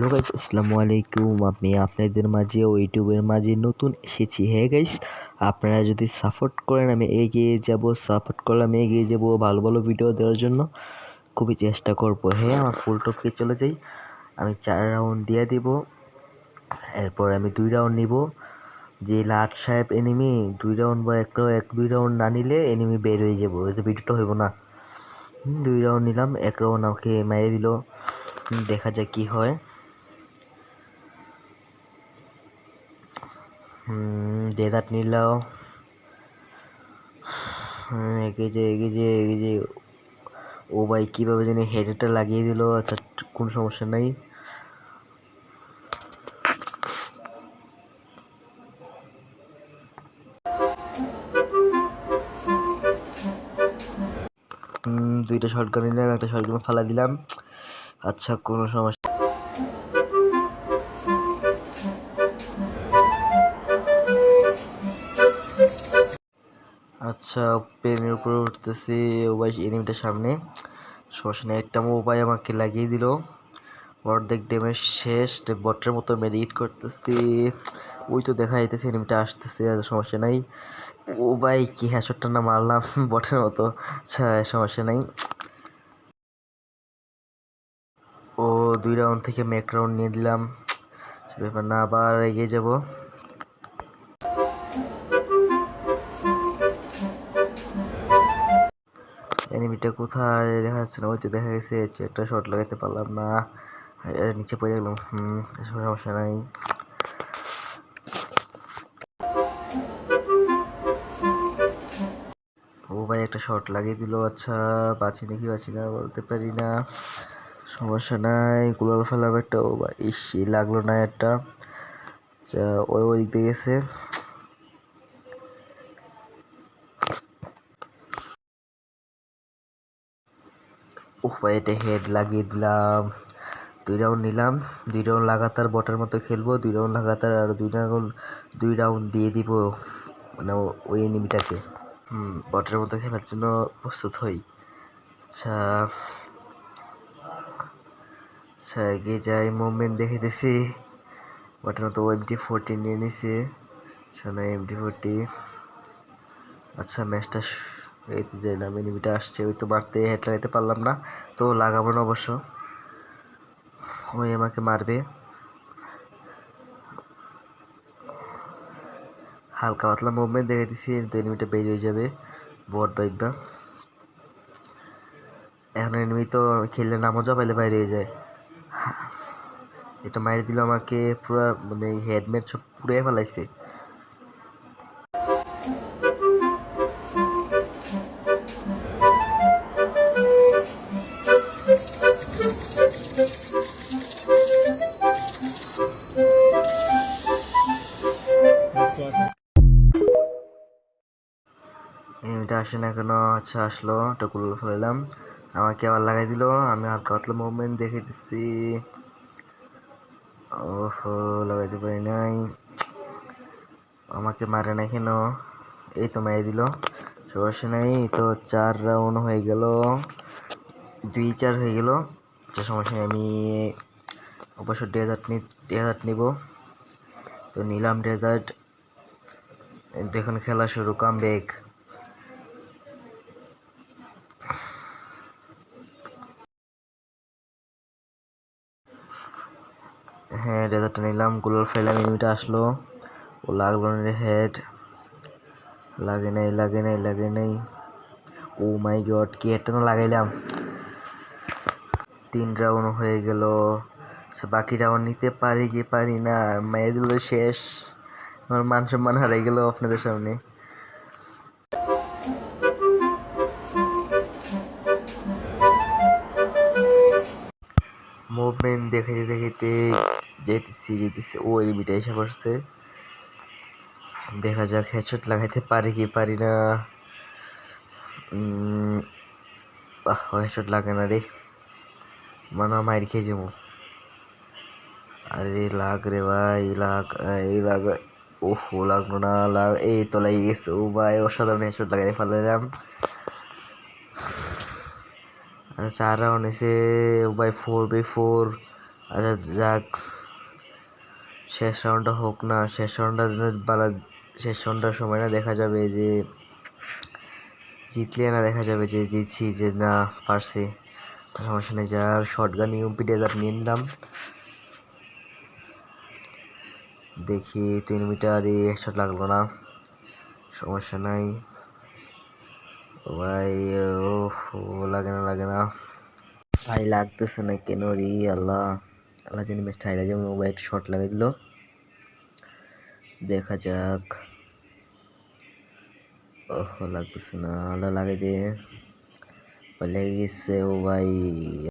Hello guys, আসসালামু আলাইকুম। আমি আপনাদের মাঝে ও ইউটিউবের মাঝে নতুন এসেছি। হ্যাঁ গাইস, আপনারা যদি সাপোর্ট করেন আমি এগিয়ে যাব, সাপোর্ট করলে আমি এগিয়ে যাব ভালো ভালো ভিডিও দেওয়ার জন্য খুবই চেষ্টা করব। হ্যাঁ, আমার ফুল টপকে চলে যাই। আমি 4 রাউন্ড দিয়ে দিব, এরপর আমি 2 রাউন্ড নিব। যে লাট সাহেব এনিমি 2 রাউন্ড বা 2 রাউন্ড না নিলে এনিমি বের হয়ে যাবো, যে ভিডিওটা হইব না। 2 রাউন্ড নিলাম, 1 রাউন্ড আমাকে মেরে দিল। দেখা যাক কি হয়। ডেজার্ট নিলাম। এগিয়ে যে ও ভাই কীভাবে জানি হেডেরটা লাগিয়ে দিল। আচ্ছা, কোনো সমস্যা নাই। দুইটা শটগান নিলাম, একটা শটগান ফালা দিলাম। আচ্ছা, কোনো সমস্যা। আচ্ছা, প্লেনের উপরে উঠতেছি। ও ভাই এনিমিটার সামনে, সমস্যা নেই। একটা মোবাইল আমাকে লাগিয়ে দিল, অর্ধেক ড্যামেজ শেষ। বটের মতো মেডিকেট করতেছি। ওই তো দেখা যাইতেছে এনিমিটা আসতেছে, আর সমস্যা নাই। ও ভাই কি হ্যাশটটা না মারলাম বটের মতো। আচ্ছা, সমস্যা নাই। ও 2 রাউন্ড থেকে ম্যাক রাউন্ড নিয়ে দিলাম, ব্যাপার না, আবার এগিয়ে যাব। এনিমিটা কোথায় দেখা যাচ্ছে না, ওই তো দেখা গেছে। একটা শট লাগাতে পারলাম না, নিচে পড়ে গেলাম। সমস্যা নাই। ও ভাই একটা শট লাগিয়ে দিল। আচ্ছা, বাঁচি নাকি বাঁচি না বলতে পারি না, সমস্যা নাই। গুলাল ফেলাম একটা। ও ভাই ইসি লাগলো না একটা। আচ্ছা, ওই দিক দিয়ে গেছে। ওহ ভাই, এটা হেড লাগিয়ে দিলাম। 2 রাউন্ড নিলাম, 2 রাউন্ড লাগাতার বটের মতো খেলবো। 2 রাউন্ড লাগাতার, আর 2 রাউন্ড দিয়ে দিব মানে ওই এনিমিটাকে। বটের মতো খেলার জন্য প্রস্তুত হই। আচ্ছা আচ্ছা, এগিয়ে যাই। মুভমেন্ট দেখেতেছি। বটের মতো MT40 নিয়ে নিছে। শোনা MT40। আচ্ছা, ম্যাচটা এই তো যাইলাম, এনিমিটা আসছে। ওই তো মারতে হেড লাগাইতে পারলাম না, তো লাগাবো না অবশ্য, ওই আমাকে মারবে। হালকা পাতলা মুভমেন্ট দেখে দিছি, এনিমিটা বেরিয়ে যাবে বট বাইবা। এখন এনিমি তো খেললে নামও যা পাইলে বাইরে হয়ে যায়। এটা মারি দিল আমাকে পুরা, মানে হেডমেট সব পুড়ে ফেলাইছে। এনিমিটা আসে না কেন? আচ্ছা, আসলো, একটা গুলো ফেলাইলাম, আমাকে আবার লাগাই দিল। আমি হালকা পাতলা মুভমেন্ট দেখে দিচ্ছি। ওহো, লাগাইতে পারি নাই। আমাকে মারে না কেন? এই তো মেরে দিল, সমস্যা নাই। তো 4 রাউন্ড হয়ে গেল, 2-4 হয়ে গেল। আচ্ছা, সমস্যা নেই। আমি অবশ্য ডেজার্ট নিব, তো নিলাম ডেজার্ট। দেখুন খেলা শুরু, কাম ব্যাক। হ্যাঁ, ডেজার্টটা নিলাম, গুলোর ফেলাম। এনিমিটা আসলো, ও লাগলো না হেড। লাগে নাই। ও মাই গড, কি হেডটা না লাগাইলাম। 3 রাউন্ড হয়ে গেল। বাকি রাউন্ড নিতে পারি কি পারি না, মেরে দিল শেষ। আমার মান সম্মান হারাই গেল আপনাদের সামনে। মুভমেন্ট দেখাইতে যেতেছি। ও এনিমিটা এসে পড়ছে। দেখা যাক হেডশট লাগাইতে পারি কি পারি না। হেডশট লাগে না রে, মনে হয় মাইর খেয়ে যাবো। আরে লাগ রে ভাই, লাগ। ওহো, লাগলো না। এই তো লেগে গেছে। ও ভাই, অসাধারণ হেডশট লাগাই ফেলাইলাম। 4 রাউন্ড হয়েছে। ও ভাই 4v4, আচ্ছা যাক, শেষ রাউন্ডটা হোক না, শেষ রাউন্ডটার সময় না দেখা যাবে যে জিতলে না দেখা যাবে যে জিতছি, যে না পারছি। সমস্যা নেই, যাক শর্টগান ইউপি ডেজার্ট নিয়ে নিলাম। দেখি 3 মিটারই হেডশট লাগলো না, সমস্যা নাই ভাই। লাগে না ভাই, লাগতেছে না কেন রে আল্লাহ, আল্লাহ জানি ম্যাচটা হাইরা যাবে। মোবাইল শর্ট লাগাই দিল, দেখা যাক। লাগতেছে না, আল্লাহ লাগাই দে, লেগে গেছে ও ভাই।